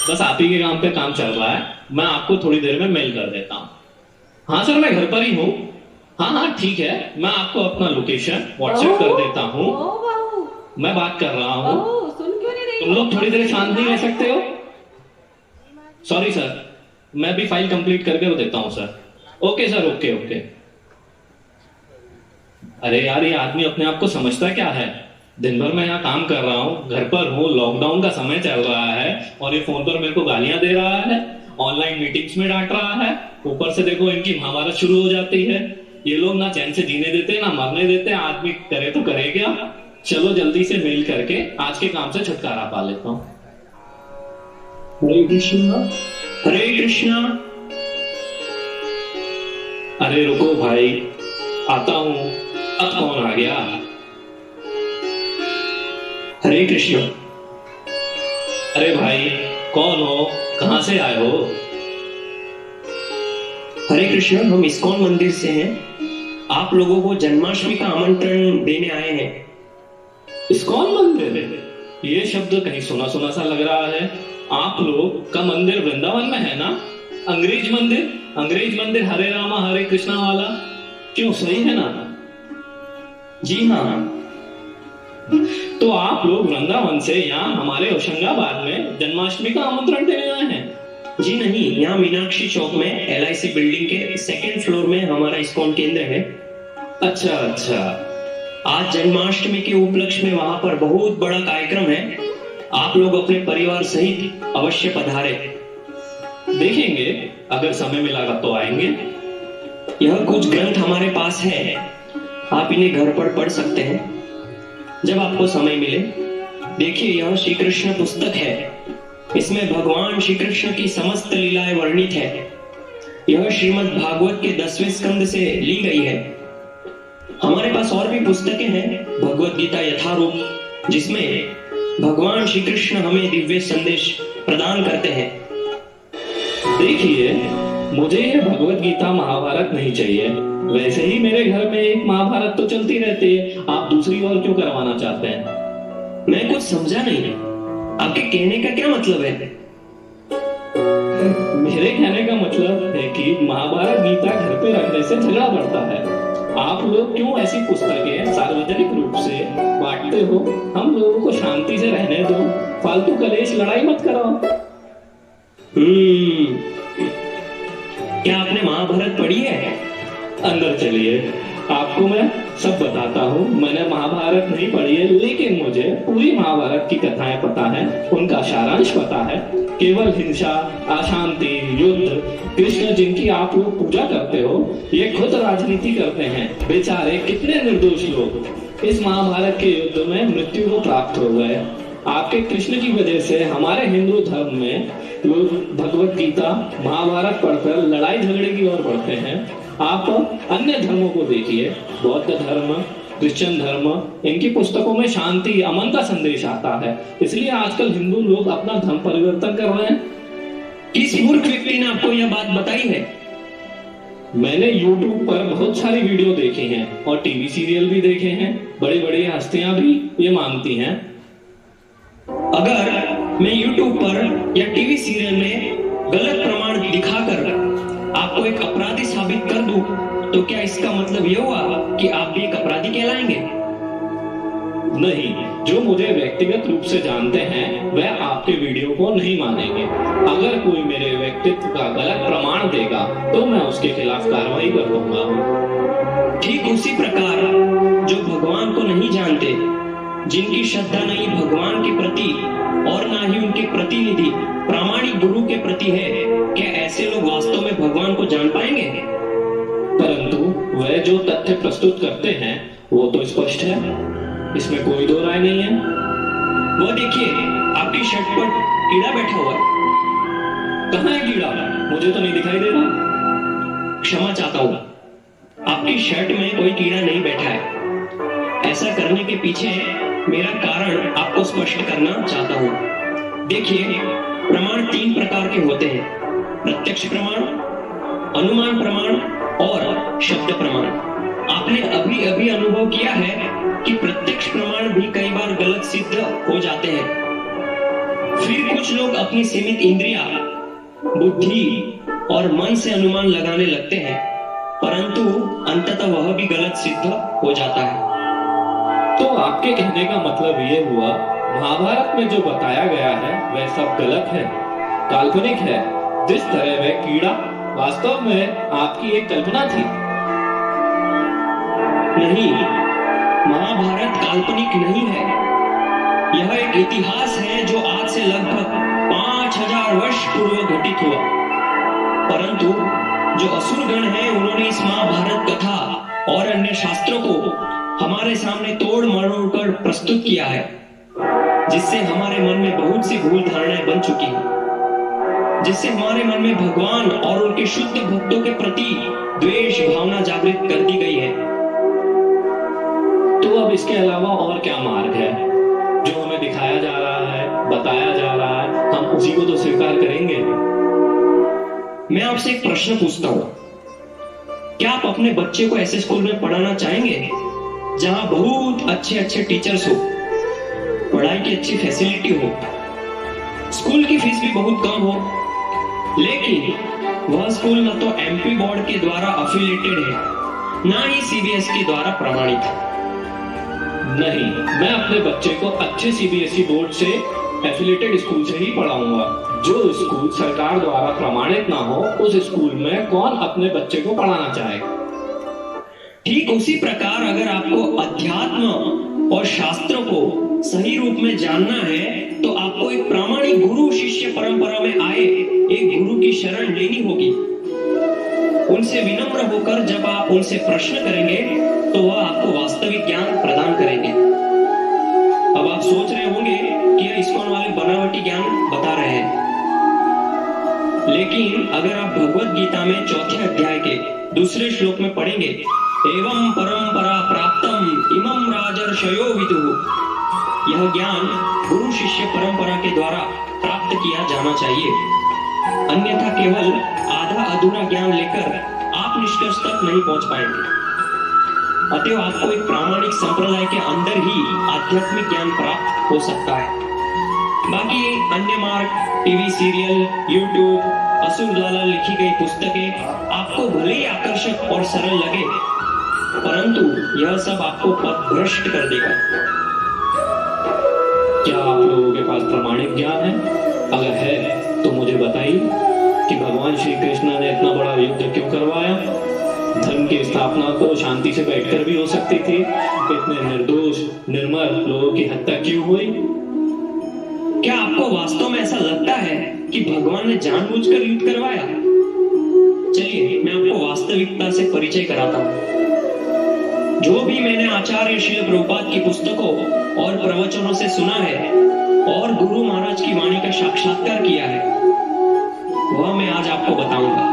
बस आप ही के काम पे काम चल रहा है। मैं आपको थोड़ी देर में मेल कर देता हूँ। हाँ सर, मैं घर पर ही हूँ। हाँ हाँ ठीक है, मैं आपको अपना लोकेशन व्हाट्सएप कर देता हूँ। मैं बात कर रहा हूँ। सुन क्यों नहीं रही तुम लोग थोड़ी देर शांत नहीं रह सकते हो? सॉरी सर, मैं भी फाइल कंप्लीट करके देता हूँ sir. Okay sir, okay okay. अरे यार, ये आदमी अपने आप को समझता क्या है? दिन भर मैं यहाँ काम कर रहा हूँ, घर पर हूँ, लॉकडाउन का समय चल रहा है और ये फोन पर मेरे को गालियां दे रहा है, ऑनलाइन मीटिंग्स में डांट रहा है। ऊपर से देखो इनकी महाभारत शुरू हो जाती है। ये लोग ना चैन से जीने देते ना मरने देते। आदमी करे तो करे क्या। चलो जल्दी से मेल करके आज के काम से छुटकारा पा लेता हूँ। हरे कृष्णा, हरे कृष्णा। अरे रुको भाई, आता हूँ। अब कौन आ गया? हरे कृष्णा। अरे भाई, कौन हो? कहां से आए हो? हरे कृष्णा, हम इस्कॉन मंदिर से हैं। आप लोगों को जन्माष्टमी का आमंत्रण देने आए हैं। इस्कॉन मंदिर? ये शब्द कहीं सुना सुना सा लग रहा है। आप लोग का मंदिर वृंदावन में है ना? अंग्रेज मंदिर, अंग्रेज मंदिर हरे रामा हरे कृष्णा वाला। क्यों, सही है ना? जी हाँ। तो आप लोग वृंदावन से यहाँ हमारे होशंगाबाद में जन्माष्टमी का आमंत्रण देने आए हैं? जी नहीं, यहाँ मीनाक्षी चौक में LIC बिल्डिंग के सेकंड फ्लोर में हमारा इस्कॉन केंद्र है। अच्छा अच्छा। आज जन्माष्टमी के उपलक्ष्य में वहां पर बहुत बड़ा कार्यक्रम है। आप लोग अपने परिवार सहित अवश्य पधारे। देखेंगे, अगर समय मिला तो आएंगे। यह कुछ ग्रंथ हमारे पास है, आप इन्हें घर पर पढ़ सकते हैं जब आपको समय मिले। देखिए, यह श्री कृष्ण पुस्तक है। इसमें भगवान श्री कृष्ण की समस्त लीलाएं वर्णित है। यह श्रीमद् भागवत के 10वें स्कंद से ली गई है। हमारे पास और भी पुस्तकें हैं, भगवत गीता यथारूप, जिसमें भगवान श्री कृष्ण हमें दिव्य संदेश प्रदान करते हैं। देखिए, मुझे ये भगवत गीता महाभारत नहीं चाहिए। वैसे ही मेरे घर में एक महाभारत तो चलती रहती है, आप दूसरी और क्यों करवाना चाहते हैं? मैं कुछ समझा नहीं, आपके कहने का क्या मतलब है? मेरे कहने का मतलब है कि महाभारत गीता घर पे रखने से झगड़ा बढ़ता है। आप लोग क्यों ऐसी पुस्तकें सार्वजनिक रूप से बांटते हो? हम लोगों को शांति से रहने दो, फालतू कलेश लड़ाई मत कराओ। क्या आपने महाभारत पढ़ी है? अंदर चलिए, आपको मैं सब बताता हूँ। मैंने महाभारत नहीं पढ़ी है, लेकिन मुझे पूरी महाभारत की कथाएं पता है, उनका सारांश पता है। केवल हिंसा, अशांति, युद्ध, कृष्ण जिनकी आप लोग पूजा करते हो, ये खुद राजनीति करते हैं। बेचारे कितने निर्दोष लोग इस महाभारत के युद्ध में मृत्यु को प्राप्त हो गए। आपके कृष्ण की वजह से हमारे हिंदू धर्म में लोग भगवत गीता महाभारत पढ़कर लड़ाई झगड़े की ओर बढ़ते हैं। आप अन्य धर्मों को देखिए, बौद्ध धर्म, क्रिश्चियन धर्म, इनकी पुस्तकों में शांति, अमन का संदेश आता है। इसलिए आजकल हिंदू लोग अपना धर्म परिवर्तन कर रहे हैं। किस मूर्ख व्यक्ति ने आपको यह बात बताई है? मैंने YouTube पर बहुत सारी वीडियो देखे हैं और टीवी सीरियल भी देखे हैं। बड़ी बड़ी हस्तियां भी ये मानती हैं। अगर मैं YouTube पर या टीवी सीरियल में गलत प्रमाण दिखाकर आपको एक अपराधी साबित कर दूं, तो क्या इसका मतलब यह हुआ कि आप भी एक अपराधी कहलाएंगे? नहीं, जो मुझे व्यक्तिगत रूप से जानते हैं वह आपके वीडियो को नहीं मानेंगे। अगर कोई मेरे व्यक्तित्व का गलत प्रमाण देगा तो मैं उसके खिलाफ कार्रवाई कर लूंगा। ठीक उसी प्रकार जो भगवान को नहीं जानते, जिनकी श्रद्धा नहीं भगवान के प्रति और ना ही उनके प्रतिनिधि प्रामाणिक गुरु के प्रति है, क्या ऐसे लोग वास्तव में भगवान को जान पाएंगे? परंतु वह जो तथ्य प्रस्तुत करते हैं वो तो स्पष्ट है, इसमें कोई दो राय नहीं है। वो देखिए, आपकी शर्ट पर कीड़ा बैठा हुआ है। कहाँ है कीड़ा? मुझे तो नहीं दिखाई दे रहा। क्षमा चाहता हूँ, आपकी शर्ट में कोई कीड़ा नहीं बैठा है। ऐसा करने के पीछे मेरा कारण आपको स्पष्ट करना चाहता हूँ। देखिए, प्रमाण 3 प्रकार के होते हैं: प्रत्यक्ष प्रमाण, अनुमान प्रमाण और शब्द प्रमाण। आपने अभी अभी अनुभव किया है कि प्रत्यक्ष प्रमाण भी कई बार गलत सिद्ध हो जाते हैं। फिर कुछ लोग अपनी सीमित इंद्रिया, बुद्धि और मन से अनुमान लगाने लगते हैं, परंतु अंततः वह भी गलत सिद्ध हो जाता है। तो आपके कहने का मतलब ये हुआ, महाभारत में जो बताया गया है वह सब गलत है, काल्पनिक है। जिस तरह वह कीड़ा वास्तव में आपकी एक कल्पना थी। नहीं, महाभारत काल्पनिक नहीं है। यह एक इतिहास है जो आज से लगभग 5000 वर्ष पूर्व घटित हुआ। परंतु जो असुरगण हैं, उन्होंने इस महाभारत कथा और अन्य शास्त्रों को हमारे सामने तोड़ मरोड़ कर प्रस्तुत किया है, जिससे हमारे मन में बहुत सी भूल धारणाएं बन चुकी हैं, जिससे हमारे मन में भगवान और उनके शुद्ध भक्तों के प्रति द्वेष भावना जागृत कर दी गई है। तो अब इसके अलावा और क्या मार्ग है? जो हमें दिखाया जा रहा है, बताया जा रहा है, हम उसी को तो स्वीकार करेंगे। मैं आपसे एक प्रश्न पूछता हूँ, क्या आप अपने बच्चे को ऐसे स्कूल में पढ़ाना चाहेंगे जहां बहुत अच्छे अच्छे टीचर्स हो, पढ़ाई की अच्छी फैसिलिटी हो, स्कूल की फीस भी बहुत कम हो, लेकिन वह स्कूल न तो एमपी बोर्ड के द्वारा अफिलिएटेड है, ना ही सीबीएस के द्वारा प्रमाणित है? नहीं, मैं अपने बच्चे को अच्छे सीबीएसई बोर्ड से एफिलिएटेड स्कूल से ही पढ़ाऊंगा। जो स्कूल सरकार द्वारा प्रमाणित ना हो, उस स्कूल में कौन अपने बच्चे को पढ़ाना चाहेगा? ठीक उसी प्रकार अगर आपको अध्यात्म और शास्त्रों को सही रूप में जानना है, तो आपको एक प्रामाणिक गुरु शिष्य परंपरा में आए एक गुरु की शरण लेनी होगी। उनसे विनम्र होकर जब आप उनसे प्रश्न करेंगे, तो वह आपको वास्तविक ज्ञान प्रदान करेंगे। अब आप सोच रहे होंगे कि यह इस्कॉन वाले बनावटी ज्ञान बता रहे हैं, लेकिन अगर आप भगवत गीता में 4थे अध्याय के 2 श्लोक में पढ़ेंगे, एवं परंपरा प्राप्तम इमं राजर्षयो विदुः, यह ज्ञान गुरु शिष्य परंपरा के द्वारा प्राप्त किया जाना चाहिए, अन्यथा केवल आधा अधूरा ज्ञान लेकर आप निष्कर्ष तक नहीं पहुंच पाएंगे। अतएव आपको एक प्रामाणिक संप्रदाय के अंदर ही आध्यात्मिक ज्ञान प्राप्त हो सकता है। बाकी अन्य मार्ग, टीवी सीरियल, यूट्यूब, असुर द्वारा लिखी गई पुस्तकें आपको भले ही आकर्षक और सरल लगे, परंतु यह सब आपको पथ भ्रष्ट कर देगा। क्या आप लोगों के पास प्रामाणिक ज्ञान है? अगर है तो मुझे बताइए कि भगवान श्री कृष्ण ने इतना बड़ा युद्ध क्यों करवाया? धर्म की स्थापना तो शांति से बैठकर भी हो सकती थी। इतने निर्दोष निर्मल लोगों की हत्या क्यों हुई? क्या आपको वास्तव में ऐसा लगता है कि भगवान ने जानबूझकर युद्ध करवाया? चलिए मैं आपको वास्तविकता से परिचय कराता हूँ। जो भी मैंने आचार्य श्रील प्रभुपाद की पुस्तकों और प्रवचनों से सुना है और गुरु महाराज की वाणी का साक्षात्कार किया है, वह मैं आज आपको बताऊंगा।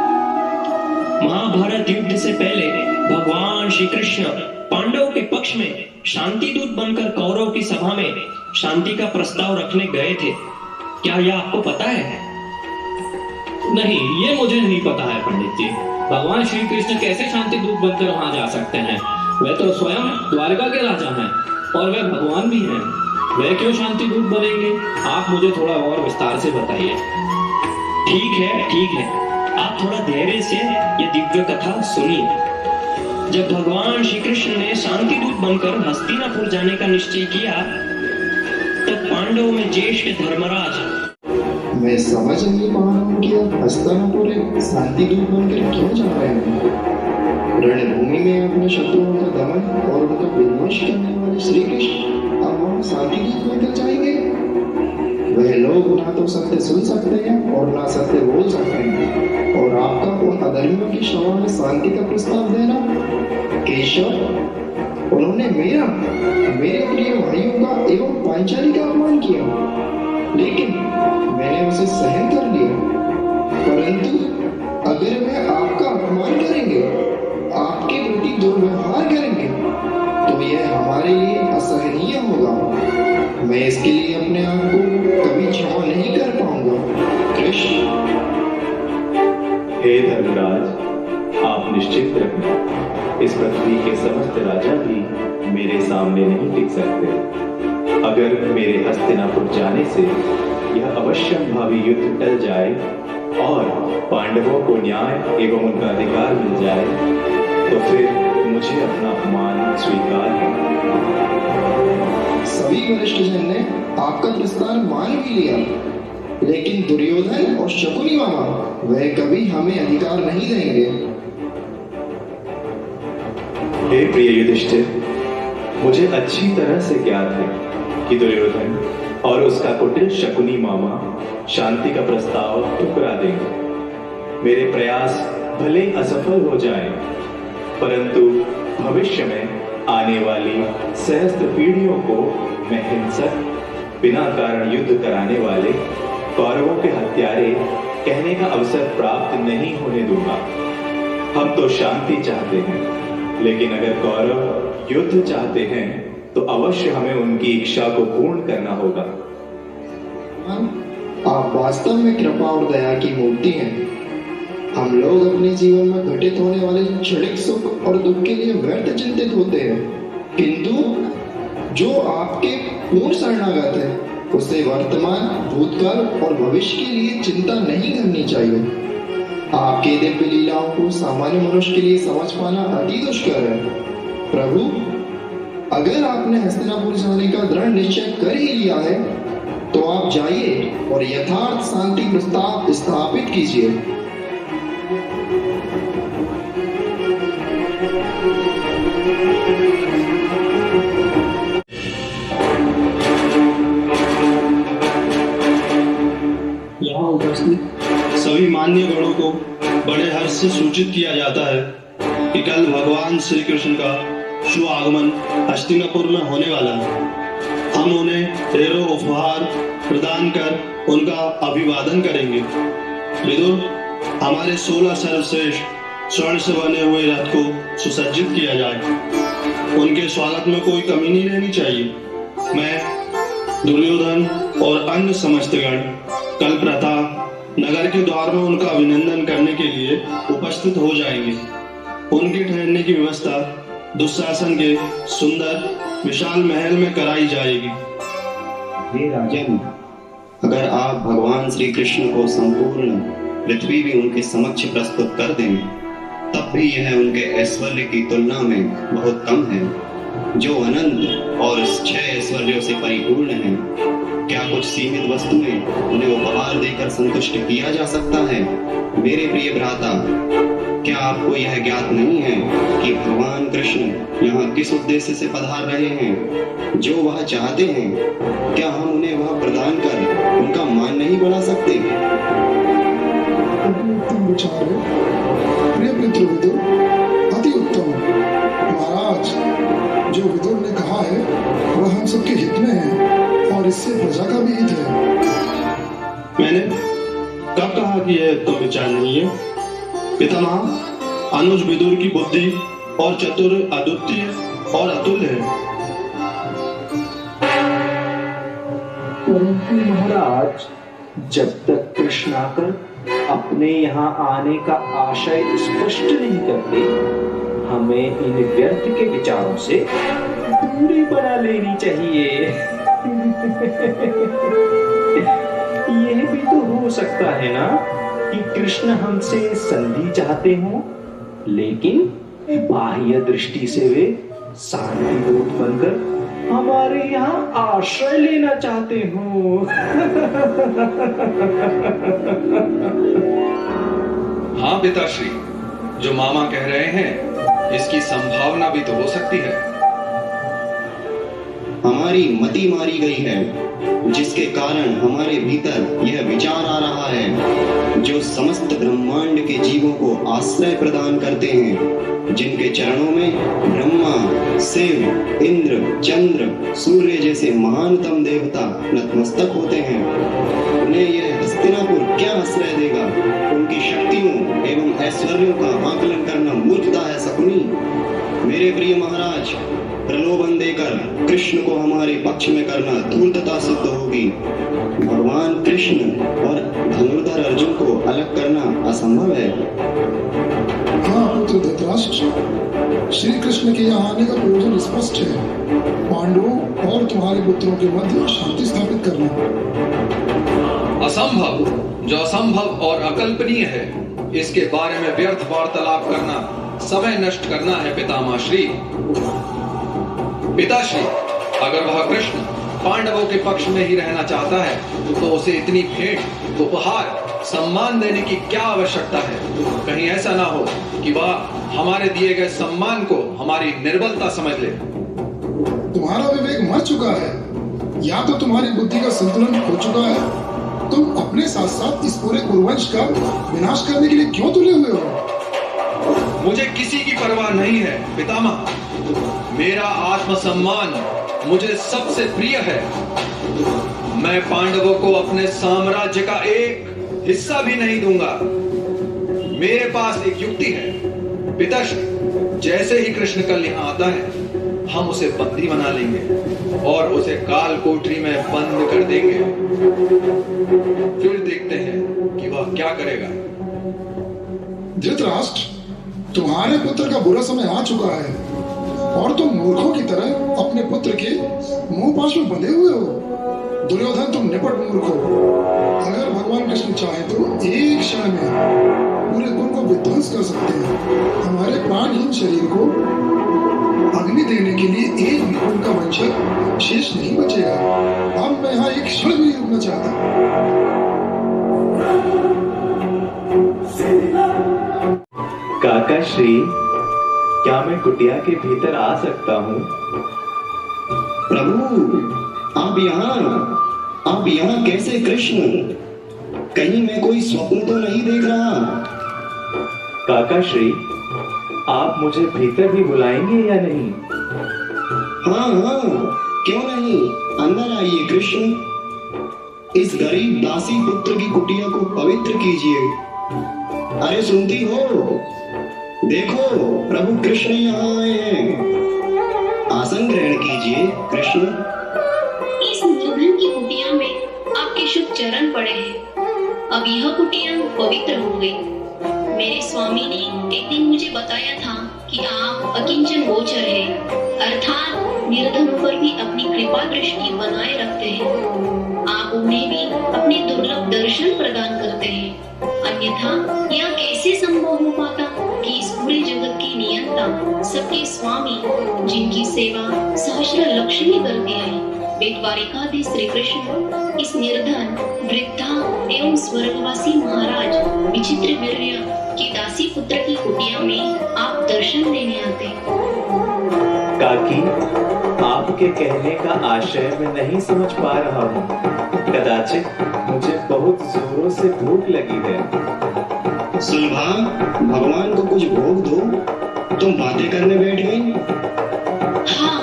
महाभारत युद्ध से पहले भगवान श्री कृष्ण पांडवों के पक्ष में शांति दूत बनकर कौरव की सभा में शांति का प्रस्ताव रखने गए थे। क्या यह आपको पता है? नहीं, ये मुझे नहीं पता है पंडित जी। भगवान श्री कृष्ण कैसे शांति दूत बनकर वहां जा सकते हैं? वे तो स्वयं द्वारका के राजा हैं और वे भगवान भी हैं। वे क्यों शांति दूत बनेंगे? आप मुझे थोड़ा और विस्तार से बताइए। ठीक है, आप थोड़ा धैर्य से ये दिव्य कथा सुनिए। जब भगवान श्री कृष्ण ने शांति दूत बनकर हस्तिनापुर जाने का निश्चय किया, तब पांडवों में ज्येष्ठ धर्मराज, मैं समझ नहीं पा रहा हूँ कि आप हस्तिनापुर एक शांति दूत बनकर क्यों जा रहे हैं। रणभूमि में अपने शत्रुओं का दमन और उनका विनाश करने वाले श्री कृष्ण अब वहाँ शांति दूत बनकर जाएंगे। वह लोग ना तो सत्य सुन सकते हैं और ना सत्य बोल सकते हैं, और आपका उन अधर्मियों की सभा में शांति का प्रस्ताव देना। केशव, उन्होंने मेरे प्रिय भाइयों का एवं पांचाली का अपमान किया, लेकिन मैंने उसे सहन कर लिया। परंतु अगर वे आपका अपमान करेंगे, आपके प्रति दुर्व्यवहार करेंगे, तो यह हमारे लिए असहनीय होगा। मैं इसके लिए अपने आप को कभी क्षमा नहीं कर पाऊंगा। कृष्ण। हे धर्मराज, आप निश्चिंत रखें, इस पृथ्वी के समस्त राजा भी मेरे सामने नहीं टिक सकते। अगर मेरे हस्तिनापुर जाने से यह अवश्यंभावी युद्ध टल जाए और पांडवों को न्याय एवं उनका अधिकार मिल जाए, तो फिर मुझे अपना अपमान स्वीकार है। सभी वरिष्ठ जन ने आपका प्रस्ताव मान भी लिया, लेकिन दुर्योधन और शकुनी मामा वह कभी हमें अधिकार नहीं देंगे। हे प्रिय युधिष्ठिर, मुझे अच्छी तरह से ज्ञात है कि दुर्योधन और उसका कुटिल शकुनी मामा शांति का प्रस्ताव ठुकरा देंगे। मेरे प्रयास भले ही असफल हो जाएं, परंतु भविष्य में आने वाली सहस्त्र पीढ़ियों को मैं हिंसक, बिना कारण युद्ध कराने वाले कौरवों के हत्यारे कहने का अवसर प्राप्त नहीं होने दूंगा। हम तो शांति चाहते हैं, लेकिन अगर कौरव युद्ध चाहते हैं तो अवश्य हमें उनकी इच्छा को पूर्ण करना होगा। आप वास्तव में कृपा और दया की मूर्ति हैं। हम लोग अपने जीवन में घटित होने वाले क्षणिक सुख और दुख के लिए व्यर्थ चिंतित होते हैं, किंतु जो आपके पूर्ण शरणागत है उसे वर्तमान, भूतकाल और भविष्य के लिए चिंता नहीं करनी चाहिए। आपके दिव्य लीलाओं को सामान्य मनुष्य के लिए समझ पाना अति दुष्कर है। प्रभु, अगर आपने हस्तिनापुर जाने का दृढ़ निश्चय कर ही लिया है तो आप जाइए और यथार्थ शांति प्रस्ताव स्थापित कीजिए। यहाँ उपस्थित सभी मान्य गणों को बड़े हर्ष से सूचित किया जाता है कि कल भगवान श्री कृष्ण का शुभ आगमन हस्तिनापुर में होने वाला है। हम उन्हें ढेरों उपहार प्रदान कर उनका अभिवादन करेंगे। विदुर, हमारे 16 सर्वश्रेष्ठ स्वर्ण से बने हुए रथ को सुसज्जित किया जाए। उनके स्वागत में कोई कमी नहीं रहनी चाहिए। मैं, दुर्योधन और अन्य समस्त गण कल प्रातः नगर के द्वार में उनका अभिनंदन करने के लिए उपस्थित हो जाएंगे। उनके ठहरने की व्यवस्था दुशासन के सुंदर विशाल महल में कराई जाएगी। हे राजन, अगर आप भगवान श्री कृष्ण को संपूर्ण पृथ्वी भी उनके समक्ष प्रस्तुत कर दें, तब भी यह उनके ऐश्वर्य की तुलना में बहुत कम है, जो अनंत और 6 ऐश्वर्यों से परिपूर्ण है। क्या कुछ सीमित वस्तुएं उन्हें उपहार देकर संतुष्ट किया जा सकता है? मेरे प्रिय भ्राता, क्या आपको यह ज्ञात नहीं है कि भगवान कृष्ण यहाँ किस उद्देश्य से पधार रहे हैं? जो वह चाहते हैं, क्या हम उन्हें वह प्रदान कर उनका मान नहीं बढ़ा सकते? उत्तम विचार है प्रिय मित्र विदुर, अति उत्तम। महाराज, जो विदुर ने कहा है वह हम सबके हित में है और इससे प्रजा का भी हित है। मैंने कब कहा कि यह उत्तम विचार नहीं है? पितामह, अनुज विदुर की बुद्धि और चतुर अद्वितीय और अतुल्य है। परंतु महाराज, जब तक कृष्ण आकर अपने यहाँ आने का आशय स्पष्ट नहीं करते, हमें इन व्यर्थ के विचारों से दूरी बना लेनी चाहिए। यह भी तो हो सकता है ना कि कृष्ण हमसे संधि चाहते हों, लेकिन बाह्य दृष्टि से वे शांति दूत बनकर हमारे यहाँ आश्रय लेना चाहते हो। हाँ पिताश्री, जो मामा कह रहे हैं इसकी संभावना भी तो हो सकती है। हमारी मति मारी गई है, जिसके कारण हमारे भीतर यह विचार आ रहा है, जो समस्त ब्रह्मांड के जीवों को आश्रय प्रदान करते हैं, जिनके चरणों में ब्रह्मा, शिव, इंद्र, चंद्र, सूर्य जैसे महानतम देवता नतमस्तक होते हैं, उन्हें यह हस्तिनापुर क्या आश्रय देगा? उनकी शक्तियों एवं ऐश्वर्यों का आकलन करना मूर्खता है शकुनी। मेरे प्रिय महाराज, प्रलोभन देकर कृष्ण को हमारे पक्ष में करना धूर्तता सिद्ध होगी। भगवान कृष्ण और धनुर्धर अर्जुन को अलग करना असंभव है। हाँ पुत्र धृतराष्ट्र, श्री कृष्ण के यहाँ आने का प्रयोजन स्पष्ट है, पांडवों और तुम्हारे पुत्रों के मध्य शांति स्थापित करना। असंभव, जो असंभव और अकल्पनीय है, इसके बारे में व्यर्थ वार्तालाप करना समय नष्ट करना है पितामह श्री। पिताश्री, अगर वह कृष्ण पांडवों के पक्ष में ही रहना चाहता है तो उसे इतनी भेंट, उपहार, सम्मान देने की क्या आवश्यकता है? कहीं ऐसा ना हो कि वह हमारे दिए गए सम्मान को हमारी निर्बलता समझ ले। तुम्हारा विवेक मर चुका है, या तो तुम्हारी बुद्धि का संतुलन खो चुका है। तुम अपने साथ साथ इस पूरे कुरुवंश का विनाश करने के लिए क्यों तुले हुए हो? मुझे किसी की परवाह नहीं है पितामह। मेरा आत्मसम्मान मुझे सबसे प्रिय है। मैं पांडवों को अपने साम्राज्य का एक हिस्सा भी नहीं दूंगा। मेरे पास एक युक्ति है पिताश्री। जैसे ही कृष्ण कल यहाँ आता है, हम उसे बंदी बना लेंगे और उसे काल कोठरी में बंद कर देंगे। फिर देखते हैं कि वह क्या करेगा। धृतराष्ट्र, तुम्हारे पुत्र का बुरा समय आ चुका है और तुम मूर्खों की तरह अपने पुत्र के मुंह पाश में बंधे हुए हो। दुर्योधन, तुम निपट मूर्ख हो। अगर भगवान कृष्ण चाहे तो एक क्षण में पूरे कुल को विध्वंस कर सकते हैं। हमारे प्राणहीन शरीर को अग्नि देने के लिए एक भी उनका वंशज शेष नहीं बचेगा। अब मैं यहाँ एक क्षण भी नहीं रुकना चाहता। काका श्री, क्या मैं कुटिया के भीतर आ सकता हूँ? प्रभु, आप यहाँ कैसे कृष्ण? कहीं मैं कोई स्वप्न तो नहीं देख रहा? काका श्री, आप मुझे भीतर भी बुलाएंगे या नहीं? हाँ, क्यों नहीं। अंदर आइए कृष्ण। इस गरीब दासी पुत्र की कुटिया को पवित्र कीजिए। अरे सुनती हो? देखो, प्रभु कृष्ण यहाँ आए हैं। आसन ग्रहण कीजिए कृष्ण। इस निर्धन की कुटिया में आपके शुभ चरण पड़े हैं। अब यह कुटिया पवित्र हो गई। मेरे स्वामी ने एक दिन मुझे बताया था कि आप अकिंचन गोचर हैं, अर्थात निर्धनों पर भी अपनी कृपा दृष्टि बनाए रखते हैं। आप उन्हें भी अपने दुर्लभ दर्शन प्रदान करते हैं। अन्यथा यह कैसे संभव हो पाता कि इस पूरे जगत की नियंता, सबके स्वामी, जिनकी सेवा सहस्र लक्ष्मी करती है, वे द्वारिकाधीश श्री कृष्ण इस निर्धन, वृद्धा एवं स्वर्गवासी महाराज विचित्र वीर्य की दासी पुत्र की कुटिया में आप दर्शन देने आते हैं। काकी, आपके कहने का आशय मैं नहीं समझ पा रहा हूँ। कदाचित मुझे बहुत जोरों से भूख लगी है। सुलभा, भगवान को कुछ भोग दो। तुम बातें करने बैठ गई। हाँ,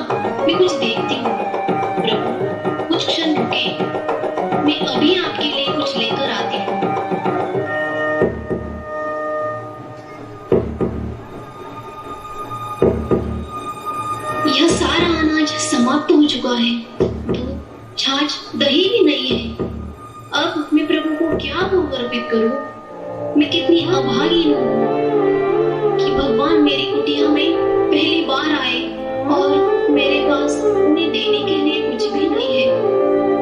मैं कुछ देखती हूँ। प्रभु, कुछ क्षण रुके, मैं अभी आपके लिए कुछ लेकर आती हूँ। यह सारा अनाज समाप्त हो चुका है। दूध, छाछ, दही भी नहीं है। अब मैं प्रभु को क्या भोग अर्पित करूं? मैं कितनी अभागी हूँ कि भगवान मेरी कुटिया में पहली बार आए और मेरे पास उन्हें देने के लिए कुछ भी नहीं है।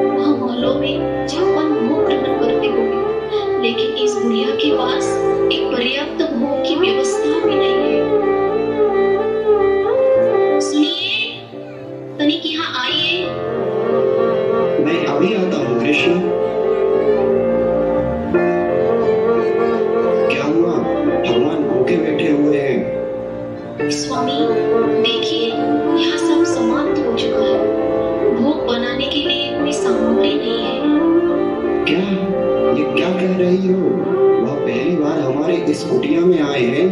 वह महलों में 56 भोग ग्रहण करते होंगे, लेकिन इस बुढ़िया के पास एक पर्याप्त भोग की व्यवस्था भी नहीं है। सुनिए, तनिक यहाँ आइए। मैं अभी आता हूँ कृष्ण। क्या हुआ? भगवान भूखे बैठे हुए हैं। स्वामी, देखिए, यहाँ सब समाप्त हो चुका है। भोग बनाने के लिए कोई सामग्री नहीं है। क्या? ये क्या कह रही हो? वह पहली बार हमारे इस कुटिया में आए हैं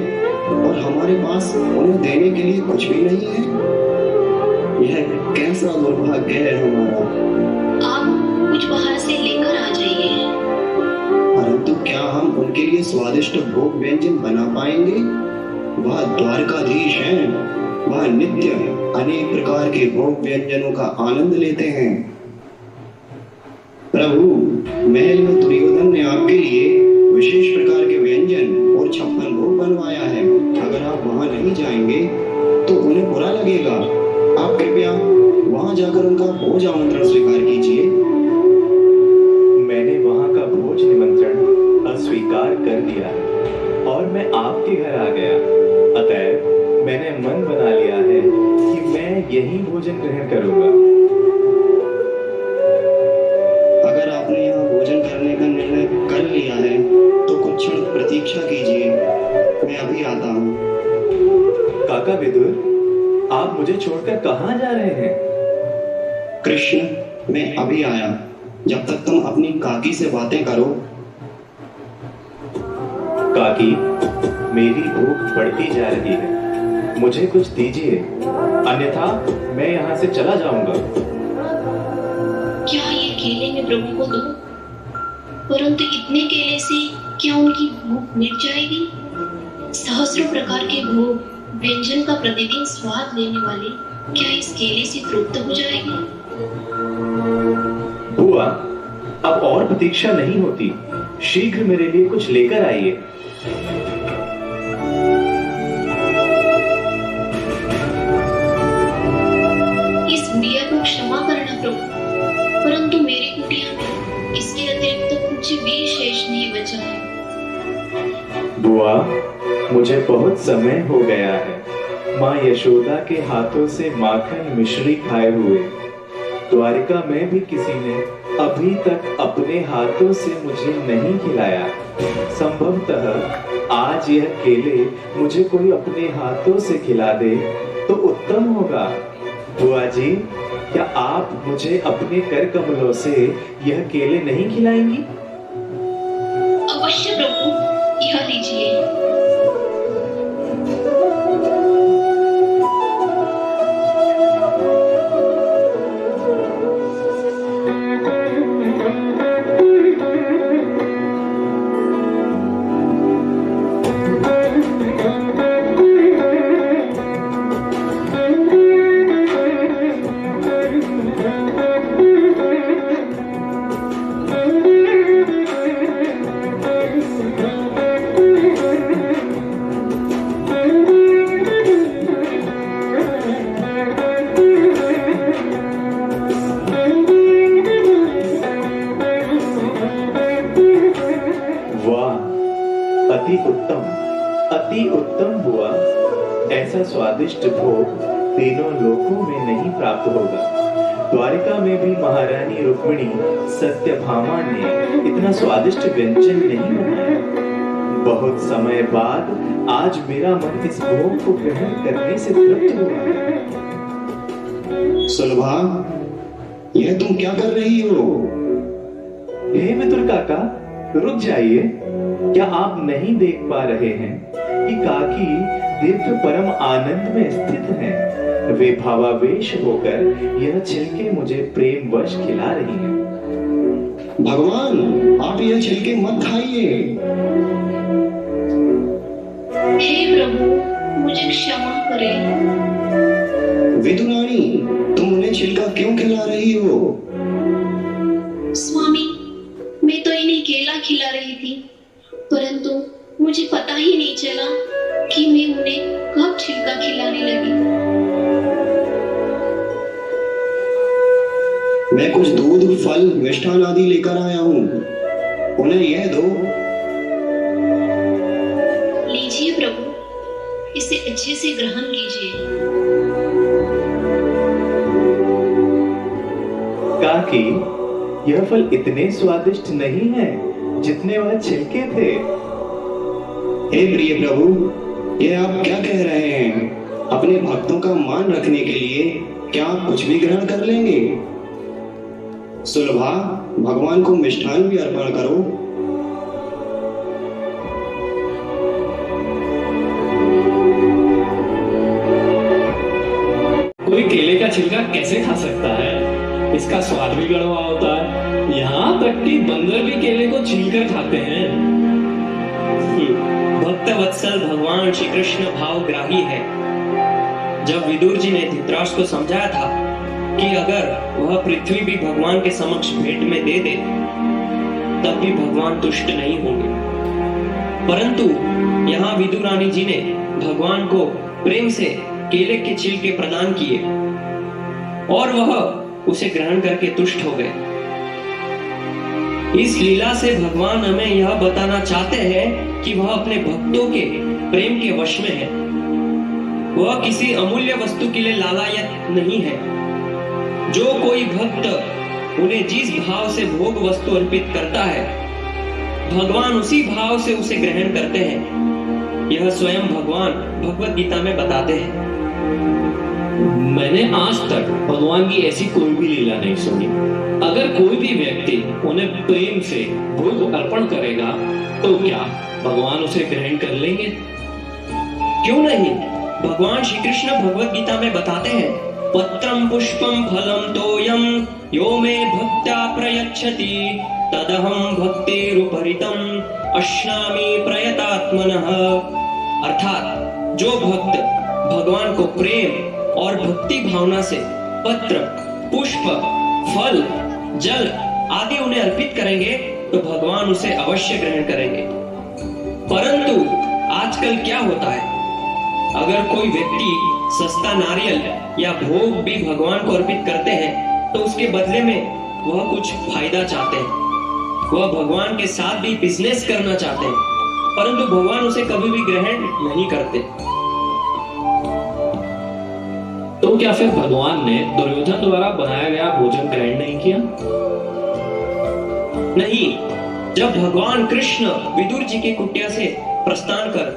और हमारे पास उन्हें देने के लिए कुछ भी नहीं है। यह कैसा दुर्भाग्य है हमारा। आप कुछ बाहर से लेकर आ जाइए। परंतु क्या हम उनके लिए स्वादिष्ट भोग व्यंजन बना पाएंगे? वह द्वारकाधीश हैं। वह नित्य अनेक प्रकार के भोग व्यंजनों का आनंद लेते हैं। प्रभु, महल में दुर्योधन ने आपके लिए विशेष प्रकार के व्यंजन और 56 भोग बनवाया है। अगर आप वहां नहीं जाएंगे तो उन्हें बुरा लगेगा। आप कृपया वहां जाकर उनका भोज आमंत्रण स्वीकार कीजिए। मैंने वहां का भोज दिया और मैं आपके घर आ गया। अतएव मैंने मन बना लिया है कि मैं यही भोजन ग्रहण करूंगा। अगर आपने यहाँ भोजन करने का निर्णय कर लिया है तो कुछ क्षण प्रतीक्षा कीजिए, मैं अभी आता हूँ। काका विदुर, आप मुझे छोड़कर कहाँ जा रहे हैं? कृष्ण, मैं अभी आया। जब तक तुम अपनी काकी से बातें करो। काकी, मेरी भूख बढ़ती जा रही है, मुझे कुछ दीजिए, अन्यथा मैं यहाँ से चला जाऊंगा। क्या ये केले में प्रभु को दो? परंतु इतने केले से क्या उनकी भूख मिट जाएगी? सहस्रों प्रकार के भोग व्यंजन का प्रतिदिन स्वाद लेने वाले क्या इस केले से तृप्त हो जाएंगे? बुआ, अब और प्रतीक्षा नहीं होती, शीघ्र मेरे लिए कुछ लेकर आइए। इस बुढ़िया को क्षमा करना प्रभु, परंतु मेरी कुटिया में इसके अतिरिक्त तो कुछ भी शेष नहीं बचा है। बुआ, मुझे बहुत समय हो गया है माँ यशोदा के हाथों से माखन मिश्री खाए हुए। द्वारिका में भी किसी ने अभी तक अपने हाथों से मुझे नहीं खिलाया। संभवतः आज यह केले मुझे कोई अपने हाथों से खिला दे तो उत्तम होगा। बुआ जी, क्या आप मुझे अपने कर कमलों से यह केले नहीं खिलाएंगी? अवश्य प्रभु, यह लीजिए। अति उत्तम बुआ, ऐसा स्वादिष्ट भोग तीनों लोकों में नहीं प्राप्त होगा। द्वारिका में भी महारानी रुक्मिणी सत्यभामा ने इतना स्वादिष्ट व्यंजन नहीं बनाया। बहुत समय बाद आज मेरा मन इस भोग को ग्रहण करने से तृप्त हुआ है। सुलभा, यह तुम क्या कर रही हो? हे मित्र काका, रुक जाइए। क्या आप नहीं देख पा रहे हैं कि काकी दिव्य परम आनंद में स्थित हैं? वे भावावेश होकर यह छिलके मुझे प्रेम वश खिला रही हैं। भगवान, आप यह छिलके मत खाइए। हे प्रभु, मुझे क्षमा करें। विदुरानी, तुम उन्हें छिलका क्यों खिला रही हो? स्वामी, मैं तो इन्हें केला खिला रही थी, परंतु मुझे पता ही नहीं चला कि मैं उन्हें कब छिलका खिलाने लगी। मैं कुछ दूध, फल, मिष्ठान आदि लेकर आया हूँ, उन्हें यह दो। लीजिए प्रभु, इसे अच्छे से ग्रहण कीजिए। काकी, यह फल इतने स्वादिष्ट नहीं है जितने वह छिलके थे। हे प्रिय प्रभु, ये आप क्या कह रहे हैं? अपने भक्तों का मान रखने के लिए क्या आप कुछ भी ग्रहण कर लेंगे? सुलभा, भगवान को मिष्ठान भी अर्पण करो। कोई केले का छिलका कैसे खा सकता है? इसका स्वाद भी कड़वा होता है। यहाँ तक कि बंदर भी केले को छीलकर खाते हैं। भक्त वत्सल भगवान श्री कृष्ण भावग्राही है। जब विदुर जी ने धृतराष्ट्र को समझाया था कि अगर वह पृथ्वी भी भगवान के समक्ष भेंट में दे दे तब भी भगवान तुष्ट नहीं होंगे, परंतु यहाँ विदुरानी जी ने भगवान को प्रेम से केले के छिलके प्रदान किए और वह उसे ग्रहण करके तुष्ट हो गए। इस लीला से भगवान हमें यह बताना चाहते हैं कि वह अपने भक्तों के प्रेम के वश में है। वह किसी अमूल्य वस्तु के लिए लालायत नहीं है। जो कोई भक्त उन्हें जिस भाव से भोग वस्तु अर्पित करता है, भगवान उसी भाव से उसे ग्रहण करते हैं। यह स्वयं भगवान भगवत गीता में बताते हैं। मैंने आज तक भगवान की ऐसी कोई भी लीला नहीं सुनी। अगर कोई भी व्यक्ति उन्हें प्रेम से भोग अर्पण करेगा तो क्या भगवान उसे ग्रहण कर लेंगे? क्यों नहीं? भगवान श्री कृष्ण भगवत गीता में बताते हैं, पत्रम पुष्पम फलम तोयम यो मे भक्त्या प्रयच्छति तदहम भक्तिरुपहृतम अश्नामि प्रयतात्मनः। अर्थात जो भक्त भगवान को प्रेम और भक्ति भावना से पत्र, पुष्प, फल, जल आदि उन्हें अर्पित करेंगे तो भगवान उसे अवश्य ग्रहण करेंगे। परंतु आजकल क्या होता है, अगर कोई व्यक्ति सस्ता नारियल या भोग भी भगवान को अर्पित करते हैं तो उसके बदले में वह कुछ फायदा चाहते हैं। वह भगवान के साथ भी बिजनेस करना चाहते हैं, परंतु भगवान उसे कभी भी ग्रहण नहीं करते। तो क्या फिर भगवान ने दुर्योधन द्वारा बनाया गया भोजन ग्रहण नहीं किया? नहीं। जब भगवान कृष्ण विदुर जी की कुटिया से प्रस्थान कर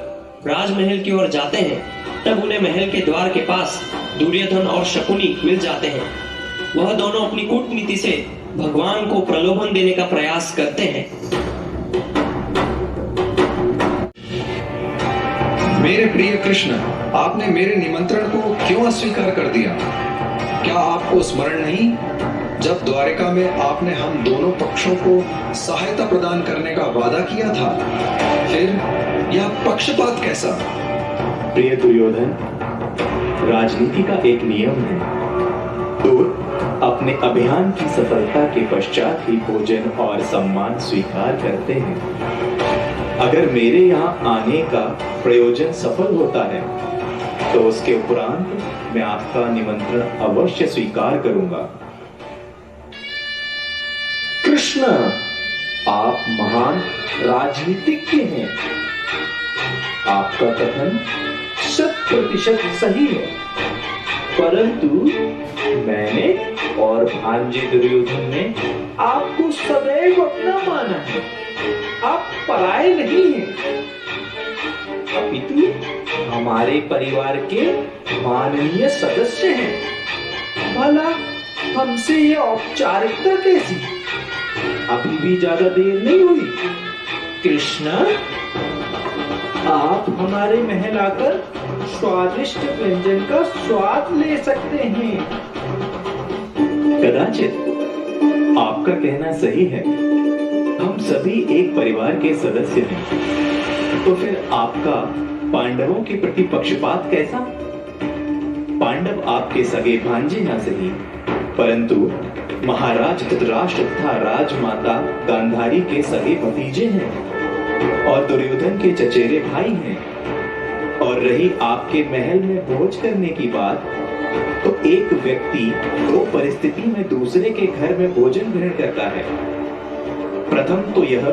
राजमहल की ओर जाते हैं, तब उन्हें महल के द्वार के पास दुर्योधन और शकुनी मिल जाते हैं। वह दोनों अपनी कूटनीति से भगवान को प्रलोभन देने का प्रयास करते हैं। मेरे प्रिय कृष्ण, आपने मेरे निमंत्रण को क्यों अस्वीकार कर दिया? क्या आपको स्मरण नहीं, जब द्वारिका में आपने हम दोनों पक्षों को सहायता प्रदान करने का वादा किया था? फिर यह पक्षपात कैसा? प्रिय दुर्योधन, राजनीति का एक नियम है, दूर अपने अभियान की सफलता के पश्चात ही भोजन और सम्मान स्वीकार करते हैं। अगर मेरे यहाँ आने का प्रयोजन सफल होता है तो उसके उपरांत मैं आपका निमंत्रण अवश्य स्वीकार करूंगा। कृष्ण, आप महान राजनीतिज्ञ हैं। आपका कथन 100% सही है, परंतु मैंने और भांजे दुर्योधन ने आपको सदैव अपना माना है। आप पराये नहीं हैं, अपितु हमारे परिवार के माननीय सदस्य हैं। भला हमसे ये औपचारिकता कैसी? अभी भी ज्यादा देर नहीं हुई। कृष्ण, आप हमारे महल आकर स्वादिष्ट व्यंजन का स्वाद ले सकते हैं। कदाचित आपका कहना सही है, हम सभी एक परिवार के सदस्य हैं, तो फिर आपका पांडवों के प्रति पक्षपात कैसा? पांडव आपके सगे भांजे ना सही, परंतु महाराज धृतराष्ट्र तथा राजमाता गांधारी के सगे भतीजे हैं और दुर्योधन के चचेरे भाई हैं। और रही आपके महल में भोज करने की बात, तो एक व्यक्ति दो परिस्थिति में दूसरे के घर में भोजन ग्रहण करता है। प्रथम तो यह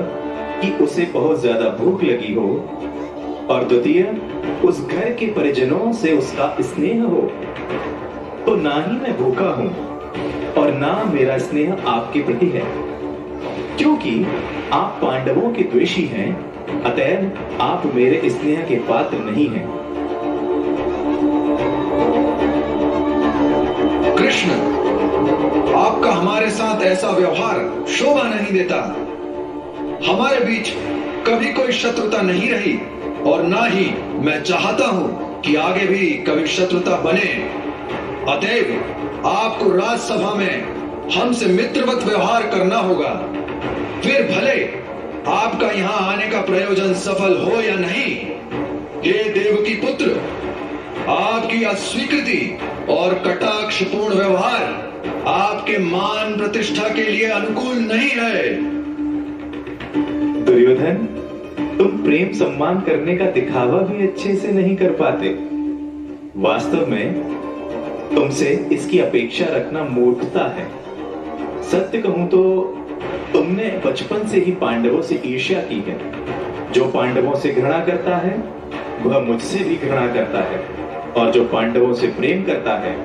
कि उसे बहुत ज्यादा भूख लगी हो, और द्वितीय उस घर के परिजनों से उसका स्नेह हो। तो ना ही मैं भूखा हूं और ना मेरा स्नेह आपके प्रति है, क्योंकि आप पांडवों के द्वेषी हैं, अतएव आप मेरे स्नेह के पात्र नहीं हैं। कृष्ण, आपका हमारे साथ ऐसा व्यवहार शोभा नहीं देता। हमारे बीच कभी कोई शत्रुता नहीं रही और ना ही मैं चाहता हूं कि आगे भी कभी शत्रुता बने। अतएव आपको राजसभा में हमसे मित्रवत व्यवहार करना होगा। फिर भले आपका यहां आने का प्रयोजन सफल हो या नहीं, हे देवकी पुत्र, आपकी अस्वीकृति और कटाक्षपूर्ण व्यवहार आपके मान प्रतिष्ठा के लिए अनुकूल नहीं है। दुर्योधन, तुम प्रेम सम्मान करने का दिखावा भी अच्छे से नहीं कर पाते। वास्तव में तुमसे इसकी अपेक्षा रखना मूर्खता है। सत्य कहूं तो तुमने बचपन से ही पांडवों से ईर्ष्या की है। जो पांडवों से घृणा करता है वह मुझसे भी घृणा करता है, और जो पांडवों से प्रेम करता है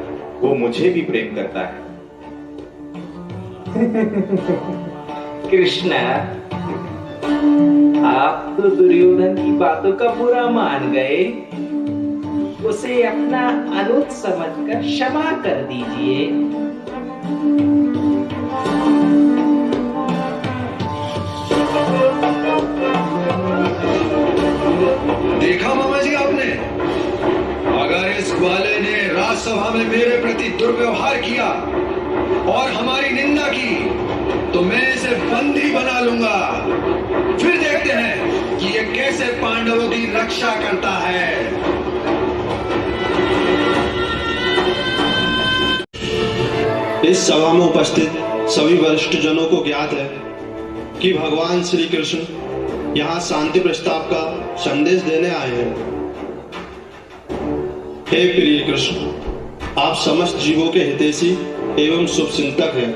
वो मुझे भी प्रेम करता है। कृष्णा, आप तो दुर्योधन की बातों का बुरा मान गए। उसे अपना अनुज समझकर क्षमा कर दीजिए। देखा मामा जी आपने, अगर इस ग्वाले ने राजसभा में मेरे प्रति दुर्व्यवहार किया और हमारी निंदा की तो मैं इसे बंदी बना लूंगा। फिर देखते हैं कि ये कैसे पांडवों की रक्षा करता है। इस सभा में उपस्थित सभी वरिष्ठ जनों को ज्ञात है कि भगवान श्री कृष्ण यहाँ शांति प्रस्ताव का संदेश देने आए हैं। हे प्रिय कृष्ण, आप समस्त जीवों के हितैषी एवं शुभ चिंतक हैं।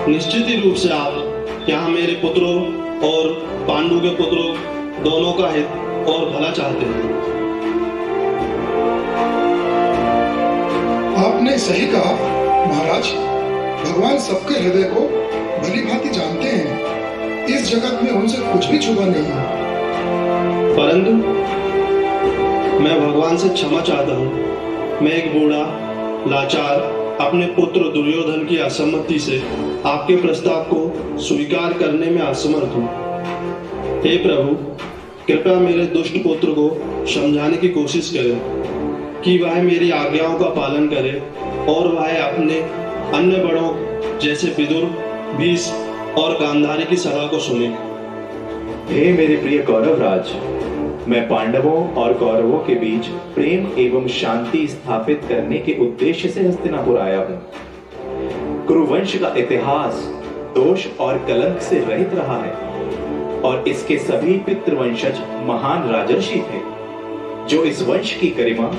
निश्चित ही रूप से आप यहाँ मेरे पुत्रों और पांडु के पुत्रों दोनों का हित और भला चाहते हैं। आपने सही कहा महाराज। भगवान सबके हृदय को भली भांति जानते हैं। इस जगत में उनसे कुछ भी छुपा नहीं है। परंतु मैं भगवान से क्षमा चाहता हूँ। मैं एक बूढ़ा लाचार अपने पुत्र दुर्योधन की असम्मति से आपके प्रस्ताव को स्वीकार करने में असमर्थ हूँ। हे प्रभु, कृपया मेरे दुष्ट पुत्र को समझाने की कोशिश करें कि वह मेरी आज्ञाओं का पालन करे और वह अपने अन्य बड़ों जैसे विदुर, भीष्म और गांधारी की सलाह को सुने। हे मेरे प्रिय कौरव राज, मैं पांडवों और कौरवों के बीच प्रेम एवं शांति स्थापित करने के उद्देश्य से हस्तिनापुर आया हूँ। कुरुवंश का इतिहास दोष और कलंक से रहित रहा है और इसके सभी पितृवंशज महान राजर्षि थे जो इस वंश की गरिमा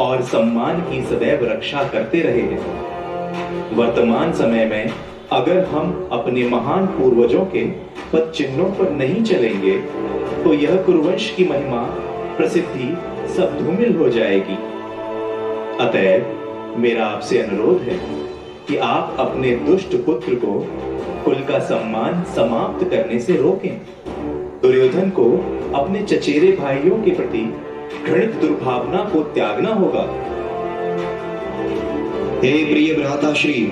और सम्मान की सदैव रक्षा करते रहे हैं। वर्तमान समय में अगर हम अपने महान पूर्वजों के पद चिन्हों पर नहीं चलेंगे तो यह कुरुवंश की महिमा प्रसिद्धि सब धूमिल हो जाएगी। अतएव मेरा आपसे अनुरोध है कि आप अपने दुष्ट पुत्र को कुल का सम्मान समाप्त करने से रोकें। दुर्योधन को अपने चचेरे भाइयों के प्रति घृणित दुर्भावना को त्यागना होगा। हे प्रिय भ्राताश्री,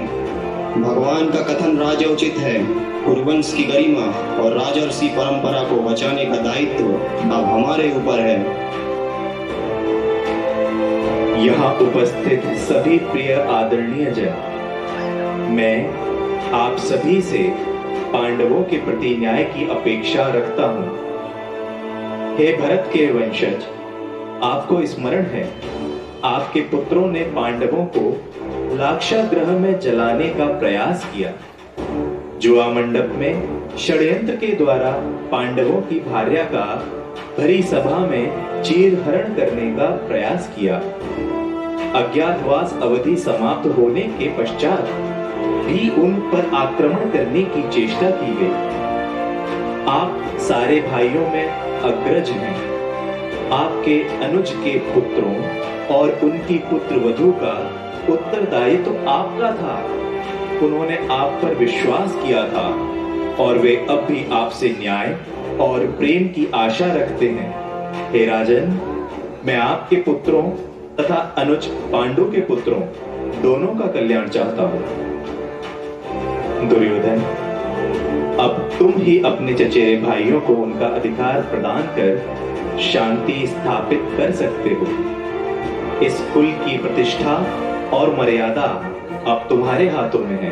भगवान का कथन राजोचित है। कुरुवंश की गरिमा और राजर्षि परंपरा को बचाने का दायित्व अब हमारे ऊपर है। यहाँ उपस्थित सभी प्रिय आदरणीय जन, मैं आप सभी से पांडवों के प्रति न्याय की अपेक्षा रखता हूँ। हे भरत के वंशज, आपको स्मरण है आपके पुत्रों ने पांडवों को लाक्षागृह में जलाने का प्रयास किया। जुआ मंडप में षड्यंत्र के द्वारा पांडवों की भार्या का भरी सभा में चीरहरण करने का प्रयास किया। अज्ञातवास अवधि समाप्त होने के पश्चात भी उन पर आक्रमण करने की चेष्टा की गई। आप सारे भाइयों में अग्रज हैं। आपके अनुज के पुत्रों और उनकी पुत्र वधू का उत्तरदायित्व तो आपका था। उन्होंने आप पर विश्वास किया था और वे अब भी आपसे न्याय और प्रेम की आशा रखते हैं। हे राजन, मैं आपके पुत्रों तथा अनुज पांडु के पुत्रों दोनों का कल्याण चाहता हूं। दुर्योधन, अब तुम ही अपने चचेरे भाइयों को उनका अधिकार प्रदान कर शांति स्थापित कर सकते हो। इस कुल की प्रतिष्ठा और मर्यादा अब तुम्हारे हाथों में है।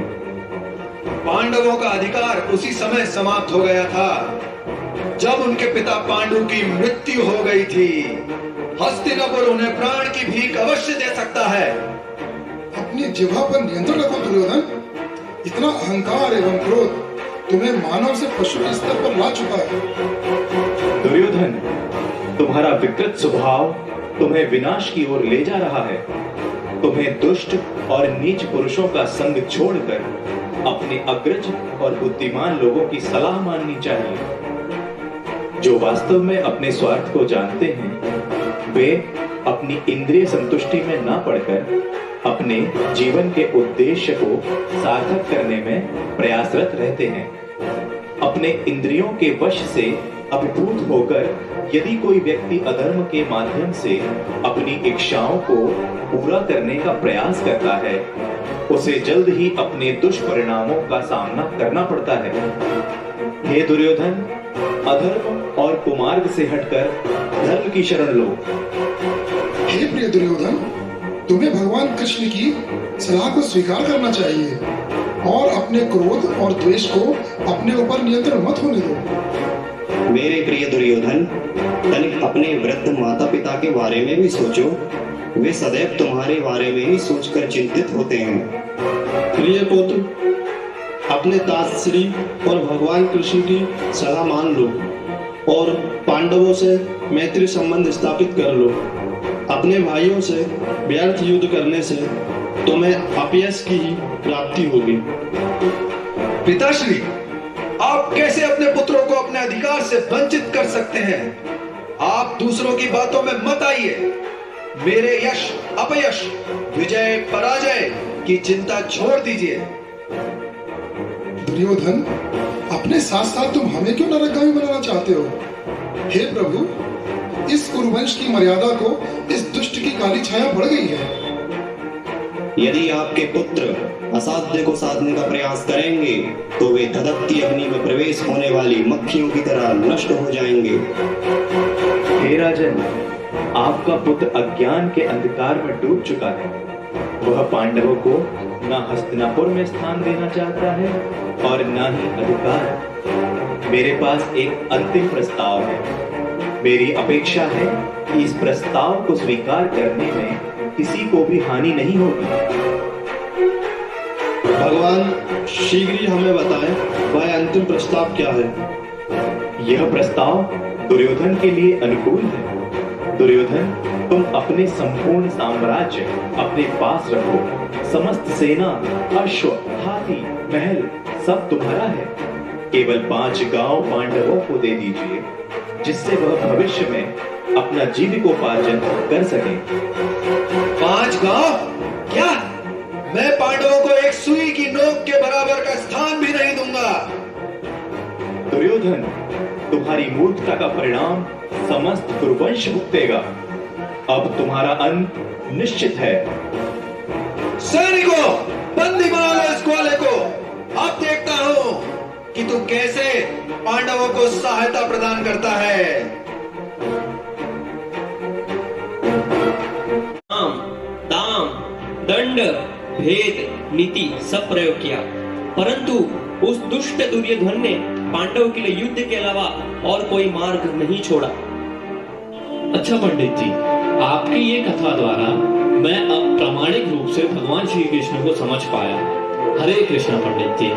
पांडवों का अधिकार उसी समय समाप्त हो गया था जब उनके पिता पांडु की मृत्यु हो गई थी। हस्तिनापुर उन्हें प्राण की भीख अवश्य दे सकता है। अपनी जिह्वा पर नियंत्रण रखो दुर्योधन। इतना अहंकार एवं क्रोध तुम्हें मानव से पशु के स्तर पर ला चुका है। दुर्योधन, तुम्हारा विकृत स्वभाव तुम्हें विनाश की ओर ले जा रहा है। तुम्हें दुष्ट और नीच पुरुषों का संग छोड़कर अपने अग्रज और बुद्धिमान लोगों की सलाह माननी चाहिए। जो वास्तव में अपने स्वार्थ को जानते हैं वे अपनी इंद्रिय संतुष्टि में ना पड़कर अपने जीवन के उद्देश्य को सार्थक करने में प्रयासरत रहते हैं। अपने इंद्रियों के वश से अभिभूत होकर यदि कोई व्यक्ति अधर्म के माध्यम से अपनी इच्छाओं को पूरा करने का प्रयास करता है उसे जल्द ही अपने दुष्परिणामों का सामना करना पड़ता है। हे दुर्योधन, अधर्म और कुमार्ग से हटकर धर्म की शरण लो। हे प्रिय दुर्योधन, तुम्हें भगवान कृष्ण की सलाह को स्वीकार करना चाहिए और अपने क्रोध और द्वेष को अपने ऊपर नियंत्रण मत होने दो। मेरे प्रिय दुर्योधन, तनिक अपने वृद्ध माता पिता के बारे में भी सोचो। वे सदैव तुम्हारे बारे में ही सोचकर चिंतित होते हैं। प्रिय पुत्र, अपने तातश्री और भगवान कृष्ण की सलाह मान लो और पांडवों से मैत्री संबंध स्थापित कर लो। अपने भाइयों से व्यर्थ युद्ध करने से तुम्हें अपयश की ही प्राप्ति होगी। पिताश्री, आप कैसे अपने पुत्रों को अपने अधिकार से वंचित कर सकते हैं? आप दूसरों की बातों में मत आइए। मेरे यश अपयश, विजय पराजय की चिंता छोड़ दीजिए। दुर्योधन, अपने साथ साथ तुम हमें क्यों नरकगामी बनाना चाहते हो? हे प्रभु, इस कुरुवंश की मर्यादा को इस दुष्ट की काली छाया बढ़ गई है। यदि आपके पुत्र असाध्य को साधने का प्रयास करेंगे तो वे धधकती अग्नि में प्रवेश होने वाली मक्खियों की तरह नष्ट हो जाएंगे। हे राजन, आपका पुत्र अज्ञान के अंधकार में डूब चुका है। वह पांडवों को न हस्तिनापुर में स्थान देना चाहता है और न ही अधिकार। मेरे पास एक अंतिम प्रस्ताव है। मेरी अपेक्षा है कि इस प्रस्ताव को स्वीकार करने में किसी को भी हानि नहीं होगी। भगवान शीघ्र ही हमें बताएं वह अंतिम प्रस्ताव क्या है। यह प्रस्ताव दुर्योधन के लिए अनुकूल है। दुर्योधन, तुम अपने संपूर्ण साम्राज्य अपने पास रखो। समस्त सेना, अश्व, हाथी, महल सब तुम्हारा है। केवल 5 गांव पांडवों को दे दीजिए जिससे वह भविष्य में अपना जीविकोपार्जन कर सके। 5 गांव? क्या? मैं पांडवों को एक सुई की नोक के बराबर का स्थान भी नहीं दूंगा। दुर्योधन, तुम्हारी मूर्खता का परिणाम समस्त कुरुवंश भुगतेगा। अब तुम्हारा अंत निश्चित है। सैनिकों, बंदी बना लो इस ग्वाले को। अब देखता हूं कि तू कैसे पांडवों को सहायता प्रदान करता है। दाम, दंड, भेद, नीति सब प्रयोग किया, परंतु उस दुष्ट दुर्योधन ने पांडवों के लिए युद्ध के अलावा और कोई मार्ग नहीं छोड़ा। अच्छा पंडित जी, आपकी ये कथा द्वारा मैं अब प्रामाणिक रूप से भगवान श्री कृष्ण को समझ पाया। हरे कृष्ण पंडित जी।